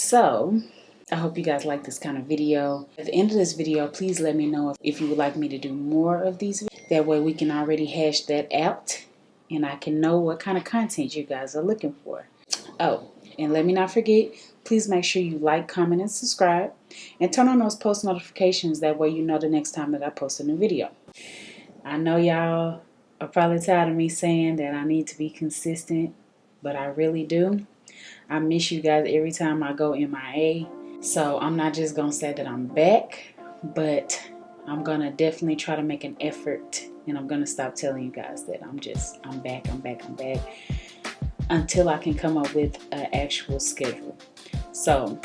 So I hope you guys like this kind of video. At the end of this video, please let me know if you would like me to do more of these videos. That way we can already hash that out and I can know what kind of content you guys are looking for. Oh, and let me not forget, please make sure you like, comment, and subscribe. And turn on those post notifications. That way you know the next time that I post a new video. I know y'all are probably tired of me saying that I need to be consistent, but I really do. I miss you guys every time I go MIA. So I'm not just going to say that I'm back, but I'm going to definitely try to make an effort. And I'm going to stop telling you guys that I'm back until I can come up with an actual schedule. So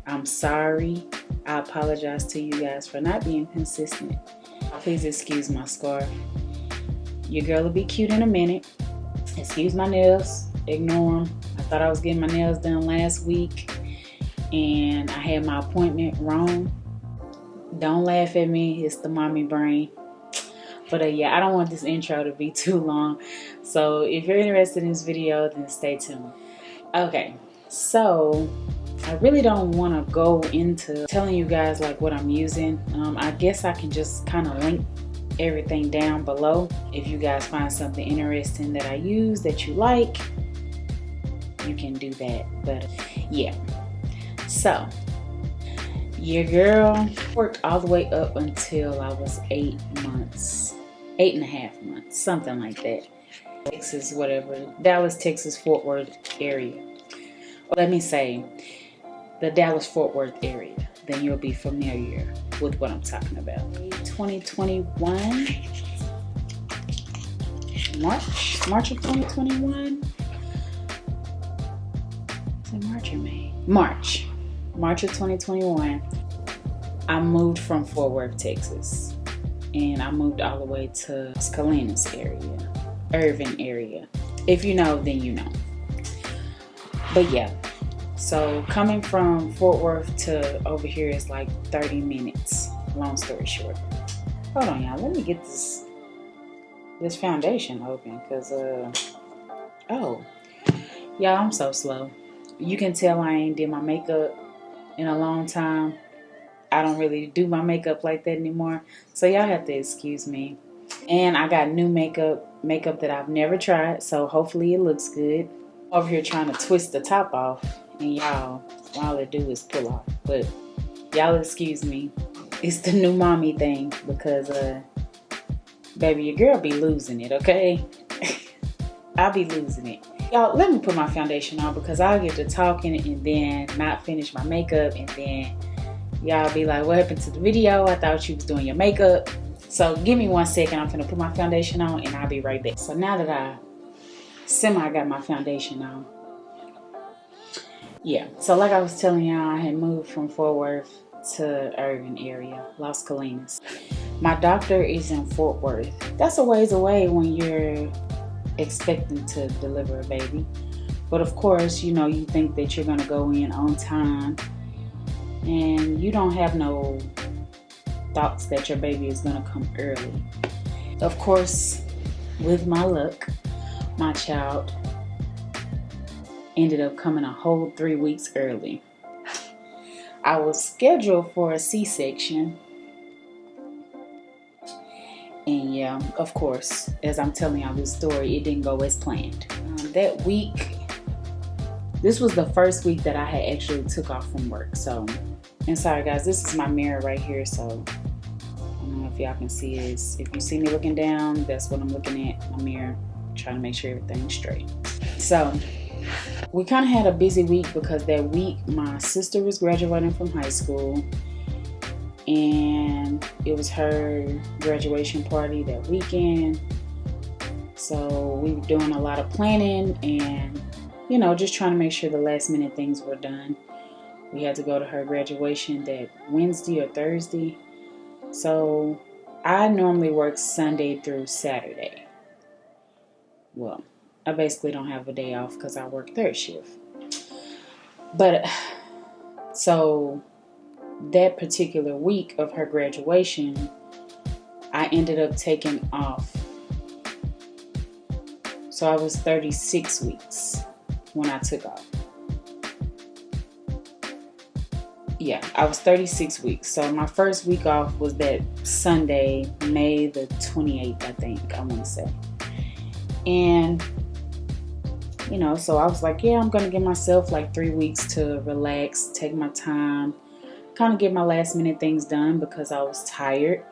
I'm sorry. I apologize to you guys for not being consistent. Please excuse my scarf. Your girl will be cute in a minute. Excuse my nails. Ignore them. I thought I was getting my nails done last week and I had my appointment wrong. Don't laugh at me. It's the mommy brain. But yeah, I don't want this intro to be too long. So if you're interested in this video, then stay tuned. Okay, so I really don't want to go into telling you guys like what I'm using. I guess I can just kind of link everything down below. If you guys find something interesting that I use that you like, you can do that. But yeah, so your girl worked all the way up until I was 8 months, 8.5 months, something like that. Texas, whatever, Dallas, Texas, Fort Worth area. Or let me say the Dallas Fort Worth area. Then you'll be familiar with what I'm talking about. 2021, March of 2021. Is it March or May? March of 2021. I moved from Fort Worth, Texas, and I moved all the way to Salinas area, Irving area. If you know, then you know. But yeah, so coming from Fort Worth to over here is like 30 minutes. Long story short. Hold on, y'all. Let me get this foundation open, cause oh, y'all, I'm so slow. You can tell I ain't did my makeup in a long time. I don't really do my makeup like that anymore, so y'all have to excuse me. And I got new makeup that I've never tried, so hopefully it looks good. Over here trying to twist the top off, and y'all, all it do is pull off. But y'all excuse me. It's the new mommy thing, because baby, your girl be losing it, okay? I'll be losing it. Y'all, let me put my foundation on, because I'll get to talking and then not finish my makeup, and then y'all be like, what happened to the video? I thought you was doing your makeup. So give me 1 second. I'm gonna put my foundation on and I'll be right back. So now that I got my foundation on. Yeah, so like I was telling y'all, I had moved from Fort Worth to Irving area, Las Colinas. My doctor is in Fort Worth. That's a ways away when you're expecting to deliver a baby. But of course, you know, you think that you're gonna go in on time and you don't have no thoughts that your baby is gonna come early. Of course, with my luck, my child ended up coming a whole 3 weeks early. I was scheduled for a C-section. And yeah, of course, as I'm telling y'all this story, it didn't go as planned. That week, this was the first week that I had actually took off from work. So, and sorry guys, this is my mirror right here. So, I don't know if y'all can see this. If you see me looking down, that's what I'm looking at, my mirror, trying to make sure everything's straight. So, we kind of had a busy week because that week my sister was graduating from high school. And it was her graduation party that weekend. So we were doing a lot of planning and, you know, just trying to make sure the last minute things were done. We had to go to her graduation that Wednesday or Thursday. So I normally work Sunday through Saturday. Well, I basically don't have a day off because I work third shift. But so that particular week of her graduation, I ended up taking off. So I was 36 weeks when I took off. yeah, I was 36 weeks. So my first week off was that Sunday, May the 28th, I think, I want to say. And, you know, so I was like, yeah, I'm going to give myself like 3 weeks to relax, take my time, kind of get my last minute things done because I was tired,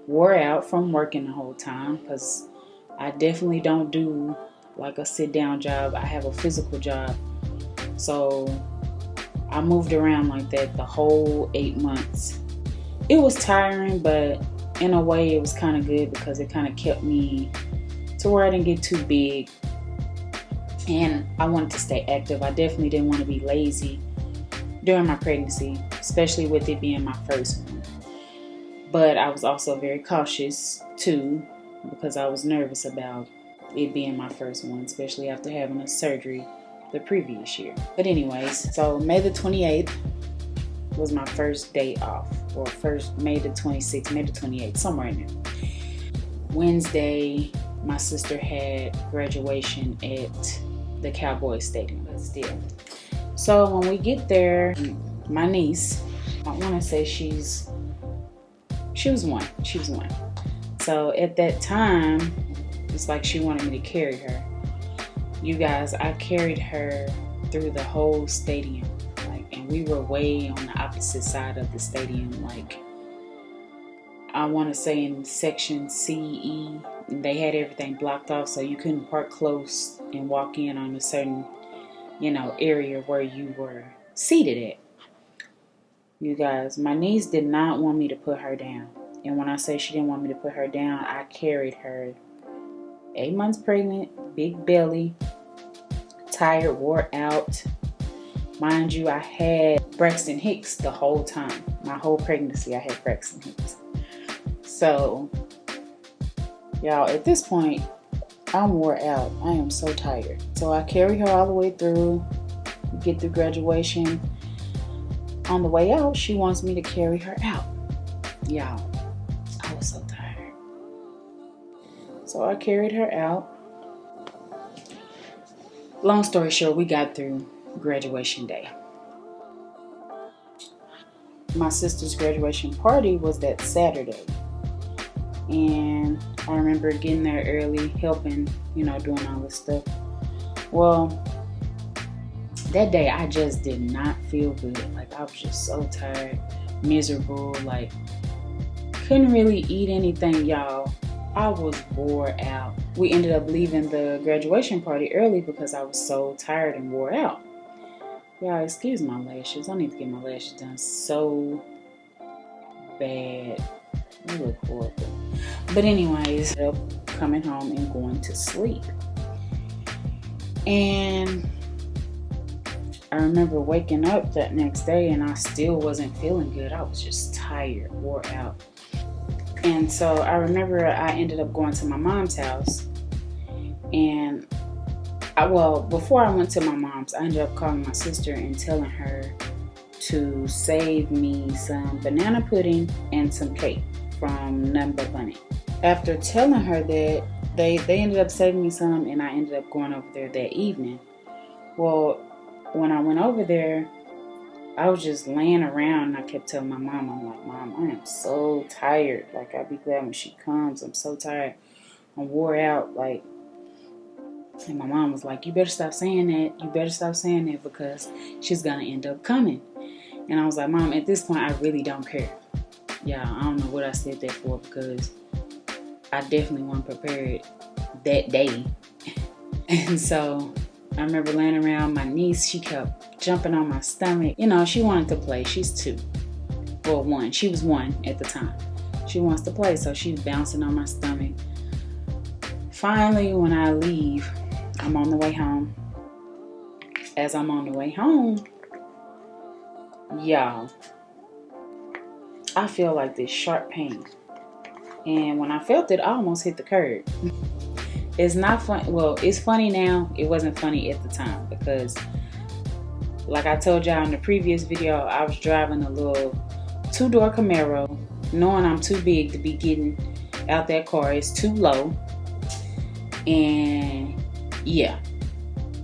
wore out from working the whole time because I definitely don't do like a sit down job. I have a physical job. So I moved around like that the whole 8 months. It was tiring, but in a way it was kind of good because it kind of kept me to where I didn't get too big. And I wanted to stay active. I definitely didn't want to be lazy during my pregnancy, especially with it being my first one. But I was also very cautious too because I was nervous about it being my first one, especially after having a surgery the previous year. But anyways, so May the 28th was my first day off, or first May the 26th, May the 28th, somewhere in there. Wednesday, my sister had graduation at the Cowboys Stadium, but still. So when we get there, my niece, I want to say she was one. So at that time, it's like she wanted me to carry her. You guys, I carried her through the whole stadium, like, and we were way on the opposite side of the stadium. Like, I want to say in section CE, they had everything blocked off, so you couldn't park close and walk in on a certain, area where you were seated at. You guys, my niece did not want me to put her down, and when I say she didn't want me to put her down, I carried her. 8 months pregnant, big belly, tired, wore out. Mind you, I had Braxton Hicks the whole time. My whole pregnancy, I had Braxton Hicks. So, y'all, at this point, I'm wore out. I am so tired. So I carry her all the way through, get through graduation. On the way out, she wants me to carry her out. Y'all, I was so tired. So I carried her out. Long story short, we got through graduation day. My sister's graduation party was that Saturday. And I remember getting there early, helping, doing all this stuff. Well, that day I just did not feel good. Like, I was just so tired, miserable, like, couldn't really eat anything, y'all. I was wore out. We ended up leaving the graduation party early because I was so tired and wore out. Y'all, excuse my lashes. I need to get my lashes done so bad. They look horrible. But anyways, I ended up coming home and going to sleep. And I remember waking up that next day and I still wasn't feeling good. I was just tired, wore out. And so I remember I ended up going to my mom's house. And before I went to my mom's, I ended up calling my sister and telling her to save me some banana pudding and some cake from Nothing But Bunny. After telling her that, they ended up saving me some, and I ended up going over there that evening. Well, when I went over there, I was just laying around and I kept telling my mom, I'm like, Mom, I am so tired. Like, I'll be glad when she comes. I'm so tired. I'm wore out. Like, and my mom was like, you better stop saying that. You better stop saying that because she's going to end up coming. And I was like, Mom, at this point, I really don't care. Yeah, I don't know what I said that for because I definitely wasn't prepared that day. And so I remember laying around. My niece, she kept jumping on my stomach. She wanted to play. She's 2. Well, 1. She was 1 at the time. She wants to play, so she's bouncing on my stomach. Finally, when I leave, I'm on the way home. As I'm on the way home, y'all, I feel like this sharp pain. And when I felt it, I almost hit the curb. It's not fun. Well, it's funny now. It wasn't funny at the time because, like I told y'all in the previous video, I was driving a little 2-door Camaro, knowing I'm too big to be getting out that car. It's too low. And yeah.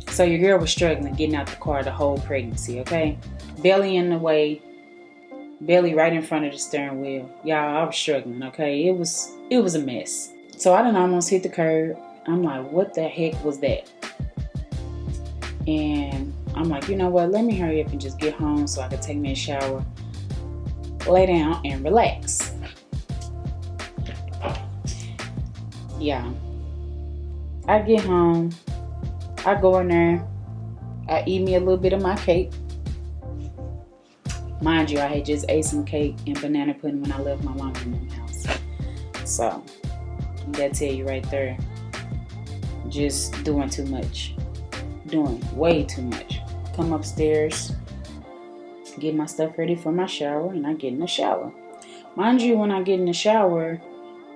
So your girl was struggling getting out the car the whole pregnancy, okay? Belly in the way, belly right in front of the steering wheel. Y'all, I was struggling, okay? It was a mess. So I done almost hit the curb. I'm like, what the heck was that? And I'm like, you know what? Let me hurry up and just get home so I can take me a shower, lay down, and relax. Yeah. I get home. I go in there. I eat me a little bit of my cake. Mind you, I had just ate some cake and banana pudding when I left my mom in the house. So, that tell you right there. Just doing too much. Doing way too much. Come upstairs, get my stuff ready for my shower, and I get in the shower. Mind you, when I get in the shower,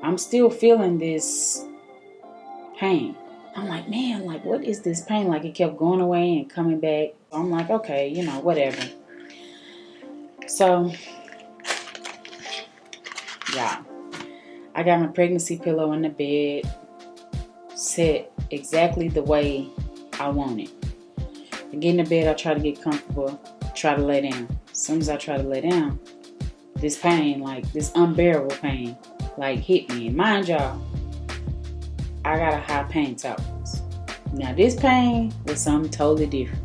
I'm still feeling this pain. I'm like, man, like, what is this pain? Like, it kept going away and coming back. I'm like, okay, whatever. So, yeah, I got my pregnancy pillow in the bed, set exactly the way I want it. I get in the bed, I try to get comfortable, try to lay down. As soon as I try to lay down, this pain, like this unbearable pain, like hit me. And mind y'all, I got a high pain tolerance. Now this pain was something totally different.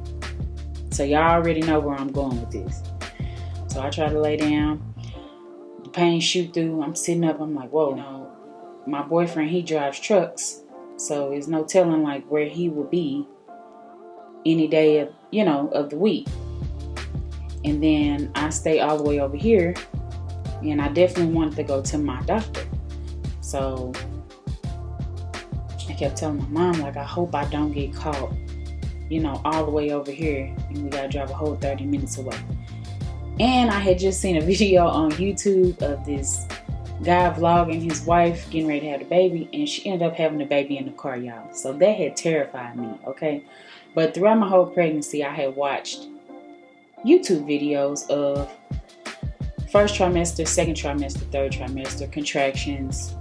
So y'all already know where I'm going with this. So I try to lay down. The pain shoot through. I'm sitting up. I'm like, whoa. My boyfriend, he drives trucks. So there's no telling like where he will be any day of, of the week. And then I stay all the way over here. And I definitely wanted to go to my doctor. So I kept telling my mom, like, I hope I don't get caught, all the way over here. And we got to drive a whole 30 minutes away. And I had just seen a video on YouTube of this guy vlogging his wife getting ready to have the baby. And she ended up having the baby in the car, y'all. So that had terrified me, okay? But throughout my whole pregnancy, I had watched YouTube videos of first trimester, second trimester, third trimester, contractions,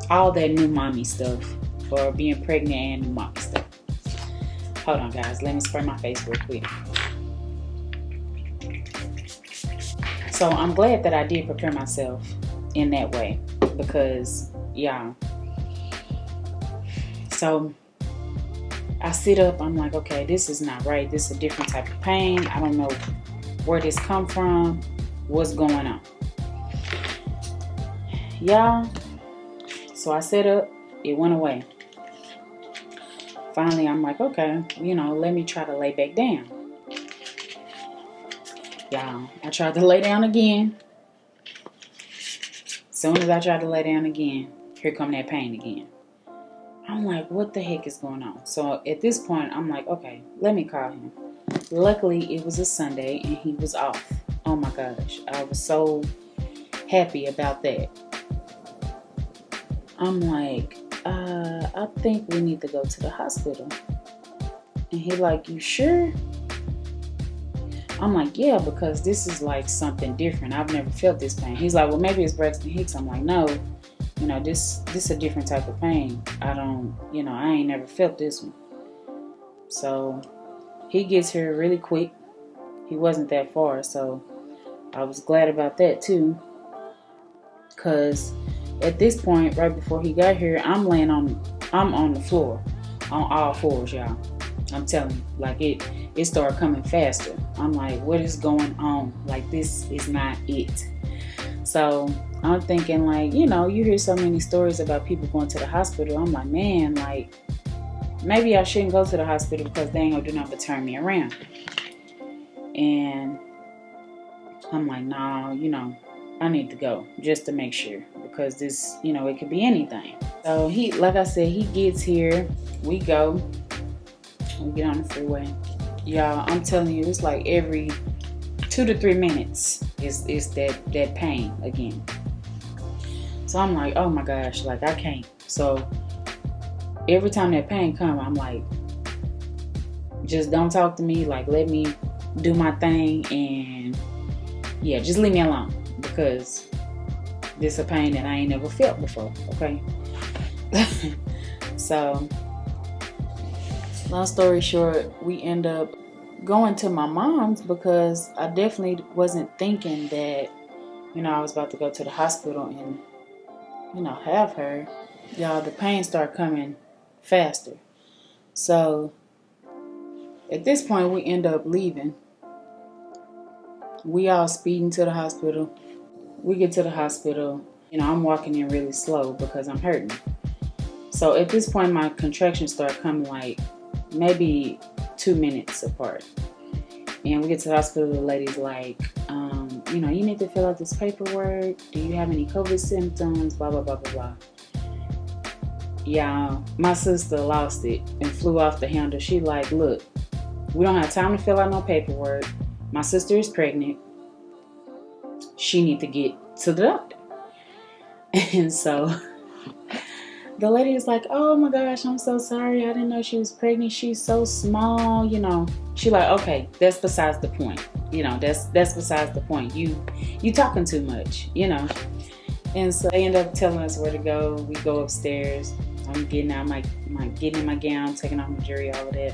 all that new mommy stuff for being pregnant and new mommy stuff. Hold on, guys. Let me spray my face real quick. So I'm glad that I did prepare myself in that way because, yeah. So I sit up. I'm like, okay, this is not right. This is a different type of pain. I don't know where this come from. What's going on? Y'all. So I sit up. It went away. Finally, I'm like, okay, let me try to lay back down. Y'all, I tried to lay down again. As soon as I tried to lay down again, here come that pain again. I'm like, what the heck is going on? So at this point, I'm like, okay, let me call him. Luckily, it was a Sunday and he was off. Oh my gosh, I was so happy about that. I'm like, I think we need to go to the hospital. And he like, you sure? I'm like, yeah, because this is like something different. I've never felt this pain. He's like, well, maybe it's Braxton Hicks. I'm like, no, this is a different type of pain. I don't, I ain't never felt this one. So he gets here really quick. He wasn't that far, so I was glad about that too. Cause at this point, right before he got here, I'm on the floor, on all fours, y'all. I'm telling you, like it started coming faster. I'm like, what is going on? Like, this is not it. So I'm thinking, like, you hear so many stories about people going to the hospital. I'm like, man, like, maybe I shouldn't go to the hospital because they ain't gonna do nothing but turn me around. And I'm like, nah, I need to go just to make sure because this, it could be anything. So he, like I said, he gets here, we go. We get on the freeway. Y'all, I'm telling you, it's like every 2 to 3 minutes is that pain again. So I'm like, oh my gosh, like I can't. So every time that pain comes, I'm like, just don't talk to me. Like, let me do my thing and yeah, just leave me alone because this is a pain that I ain't never felt before, okay? So long story short, we end up going to my mom's because I definitely wasn't thinking that, I was about to go to the hospital and, have her. Y'all, the pain started coming faster. So at this point, we end up leaving. We all speeding to the hospital. We get to the hospital. I'm walking in really slow because I'm hurting. So at this point, my contractions start coming like maybe 2 minutes apart. And we get to the hospital, the lady's like, you need to fill out this paperwork. Do you have any COVID symptoms? Blah, blah, blah, blah, blah. Y'all, my sister lost it and flew off the handle. She like, look, we don't have time to fill out no paperwork. My sister is pregnant. She need to get to the doctor. And so the lady is like, oh my gosh, I'm so sorry. I didn't know she was pregnant. She's so small, She like, okay, that's besides the point. That's besides the point. You talking too much, And so they end up telling us where to go. We go upstairs. I'm getting out getting in my gown, taking off my jewelry, all of that.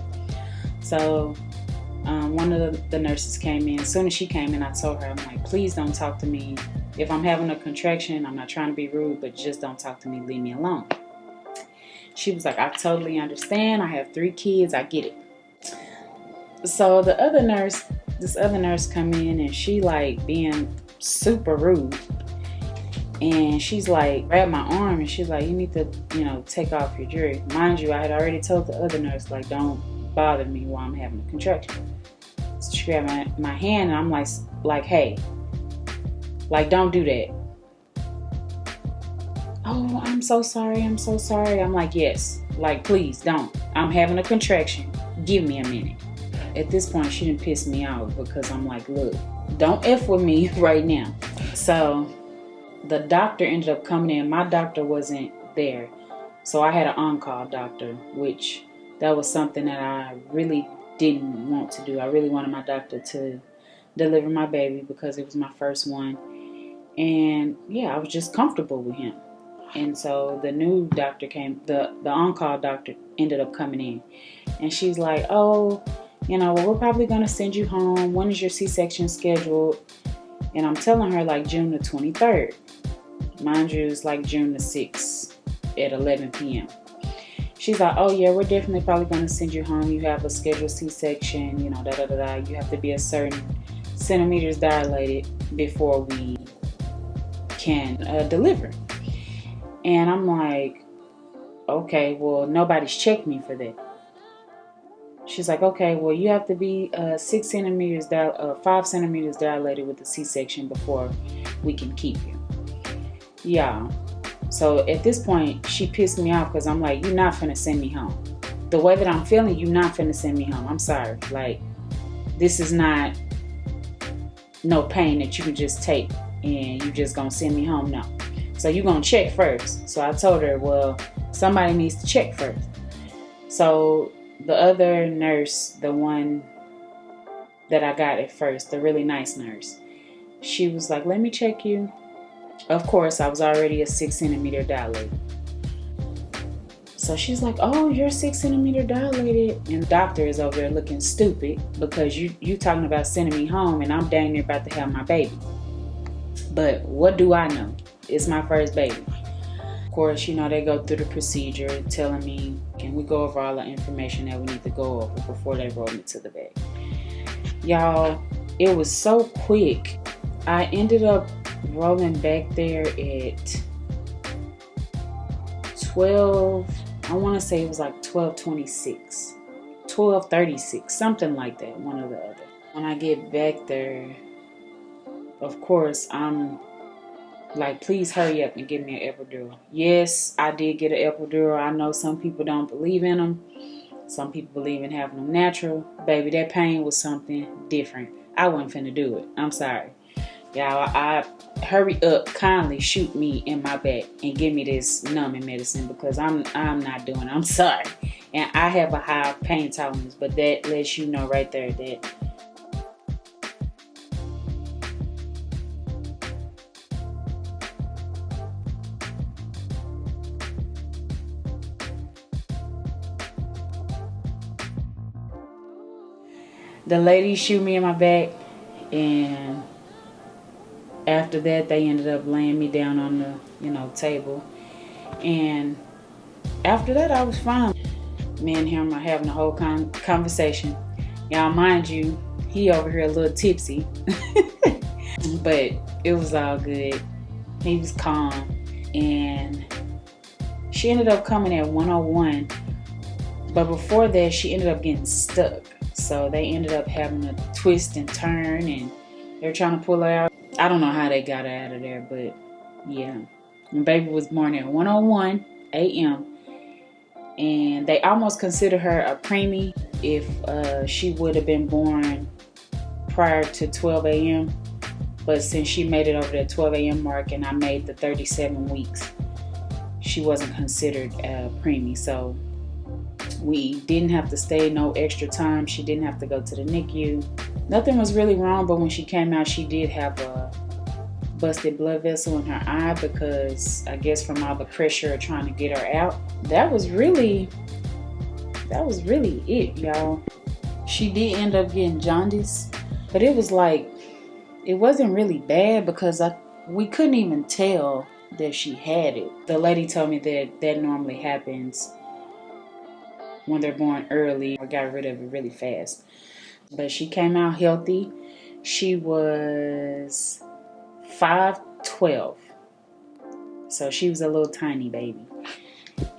So one of the nurses came in. As soon as she came in, I told her, I'm like, please don't talk to me. If I'm having a contraction, I'm not trying to be rude, but just don't talk to me. Leave me alone. She was like, I totally understand. I have 3 kids. I get it. So this other nurse come in and she like being super rude. And she's like, grabbed my arm and she's like, you need to, take off your jewelry. Mind you, I had already told the other nurse, like, don't bother me while I'm having a contraction. So she grabbed my hand and I'm like, hey, like, don't do that. Oh, I'm so sorry. I'm like, yes, like, please don't. I'm having a contraction. Give me a minute. At this point, she didn't piss me off because I'm like, look, don't F with me right now. So the doctor ended up coming in. My doctor wasn't there. So I had an on-call doctor, which that was something that I really didn't want to do. I really wanted my doctor to deliver my baby because it was my first one. And yeah, I was just comfortable with him. And so the new doctor came, the on-call doctor ended up coming in. And she's like, oh, we're probably going to send you home. When is your C-section scheduled? And I'm telling her like June the 23rd. Mind you, it's like June the 6th at 11 p.m. She's like, oh yeah, we're definitely probably going to send you home. You have a scheduled C-section, You have to be a certain centimeters dilated before we can deliver. And I'm like, okay, well, nobody's checked me for that. She's like, okay, well, you have to be 5 centimeters dilated with the C-section before we can keep you. Yeah. So at this point, she pissed me off because I'm like, you're not finna send me home. The way that I'm feeling, you're not finna send me home. I'm sorry. Like, this is not no pain that you can just take and you just gonna send me home. No. So you're gonna check first. So I told her, well, somebody needs to check first. So the other nurse, the one that I got at first, the really nice nurse, she was like, let me check you. Of course, I was already a 6 centimeter dilated. So she's like, oh, you're 6 centimeter dilated. And the doctor is over there looking stupid because you talking about sending me home and I'm dang near about to have my baby. But what do I know? It's my first baby. Of course, they go through the procedure telling me, can we go over all the information that we need to go over before they roll me to the bed. Y'all, it was so quick. I ended up rolling back there at 12, I want to say it was like 12:26, 12:36, something like that, one or the other. When I get back there, of course, I'm like, please hurry up and give me an epidural. Yes, I did get an epidural. I know some people don't believe in them. Some people believe in having them natural. Baby, that pain was something different. I wasn't finna do it. I'm sorry. Y'all, I hurry up, kindly shoot me in my back and give me this numbing medicine because I'm not doing it. I'm sorry. And I have a high pain tolerance, but that lets you know right there that The lady shoot me in my back, and after that they ended up laying me down on the table, and after that I was fine. Me and him are having a whole conversation. Y'all, mind you, he over here a little tipsy. But it was all good. He was calm. And she ended up coming at 101. But before that, she ended up getting stuck. So they ended up having a twist and turn, and they're trying to pull her out. I don't know how they got her out of there, but yeah. And baby was born at 1:01 a.m. And they almost consider her a preemie if she would have been born prior to 12 a.m. But since she made it over that 12 a.m. mark and I made the 37 weeks, she wasn't considered a preemie. So we didn't have to stay no extra time. She didn't have to go to the NICU. Nothing was really wrong, but when she came out, she did have a busted blood vessel in her eye because I guess from all the pressure of trying to get her out. That was really it, y'all. She did end up getting jaundice, but it was like, it wasn't really bad because we couldn't even tell that she had it. The lady told me that normally happens when they're born early or got rid of it really fast. But she came out healthy. She was 5'12". So she was a little tiny baby.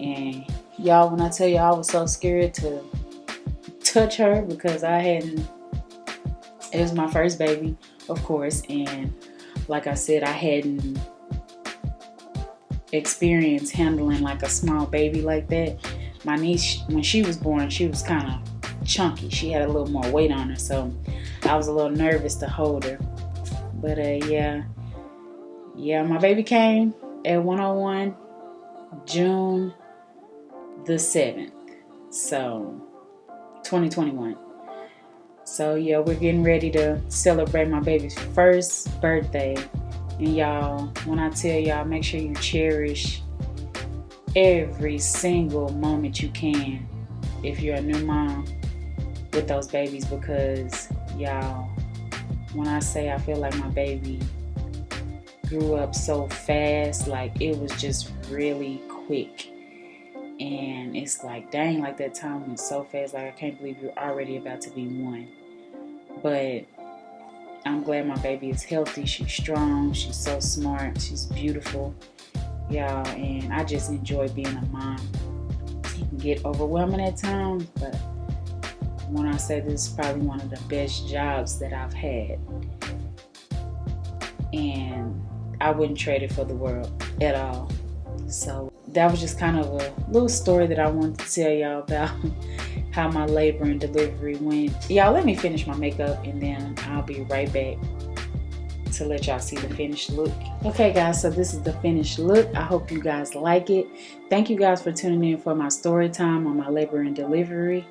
And y'all, when I tell you I was so scared to touch her because it was my first baby, of course, and like I said, I hadn't experienced handling like a small baby like that. My niece, when she was born, she was kind of chunky. She had a little more weight on her, so I was a little nervous to hold her. But yeah, my baby came at 1:01 June the 7th, so 2021. So yeah, we're getting ready to celebrate my baby's first birthday. And y'all, when I tell y'all, make sure you cherish every single moment you can if you're a new mom with those babies, because y'all, when I say I feel like my baby grew up so fast, like it was just really quick. And it's like, dang, like that time went so fast. Like I can't believe you're already about to be one. But I'm glad my baby is healthy. She's strong. She's so smart. She's beautiful, y'all. And I just enjoy being a mom. It can get overwhelming at times, but when I say this is probably one of the best jobs that I've had, and I wouldn't trade it for the world at all. So that was just kind of a little story that I wanted to tell y'all about how my labor and delivery went. Y'all, let me finish my makeup and then I'll be right back to let y'all see the finished look. Okay guys, so this is the finished look. I hope you guys like it. Thank you guys for tuning in for my story time on my labor and delivery.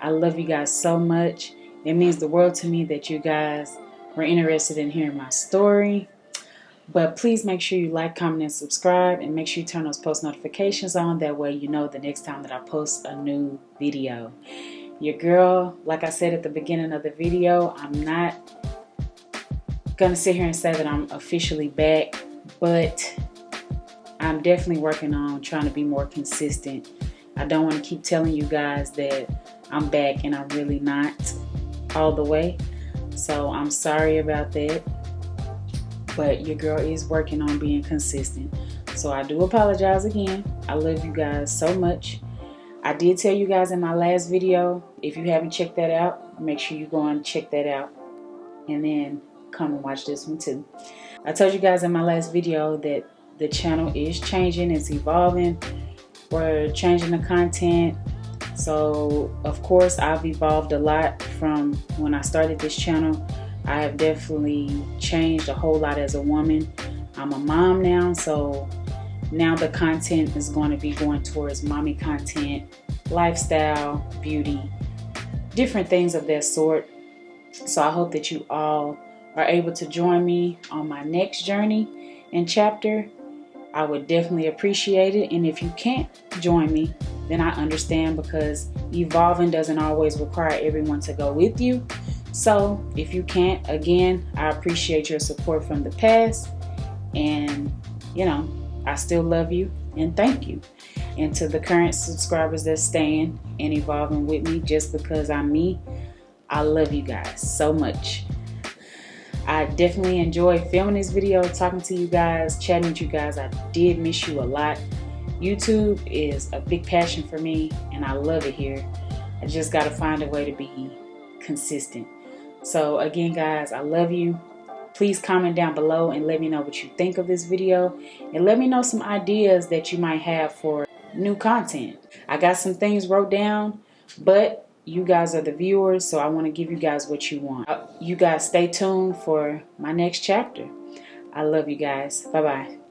I love you guys so much. It means the world to me that you guys were interested in hearing my story. But please make sure you like, comment, and subscribe, and make sure you turn those post notifications on. That way you know the next time that I post a new video. Your girl, like I said at the beginning of the video, I'm not gonna sit here and say that I'm officially back, but I'm definitely working on trying to be more consistent. I don't want to keep telling you guys that I'm back and I'm really not all the way. So I'm sorry about that. But your girl is working on being consistent. So I do apologize again. I love you guys so much. I did tell you guys in my last video, if you haven't checked that out, make sure you go and check that out. And then come and watch this one too. I told you guys in my last video that the channel is changing. It's evolving. We're changing the content. So of course I've evolved a lot from when I started this channel. I have definitely changed a whole lot as a woman. I'm a mom now, so now the content is going to be going towards mommy content, lifestyle, beauty, different things of that sort. So I hope that you all are able to join me on my next journey and chapter. I would definitely appreciate it. And if you can't join me, then I understand, because evolving doesn't always require everyone to go with you. So if you can't, again, I appreciate your support from the past, and you know, I still love you and thank you. And to the current subscribers that's staying and evolving with me just because I'm me, I love you guys so much. I definitely enjoyed filming this video, talking to you guys, chatting with you guys. I did miss you a lot. YouTube is a big passion for me and I love it here. I just got to find a way to be consistent. So again, guys, I love you. Please comment down below and let me know what you think of this video, and let me know some ideas that you might have for new content. I got some things wrote down, but you guys are the viewers, so I want to give you guys what you want. You guys stay tuned for my next chapter. I love you guys. Bye-bye.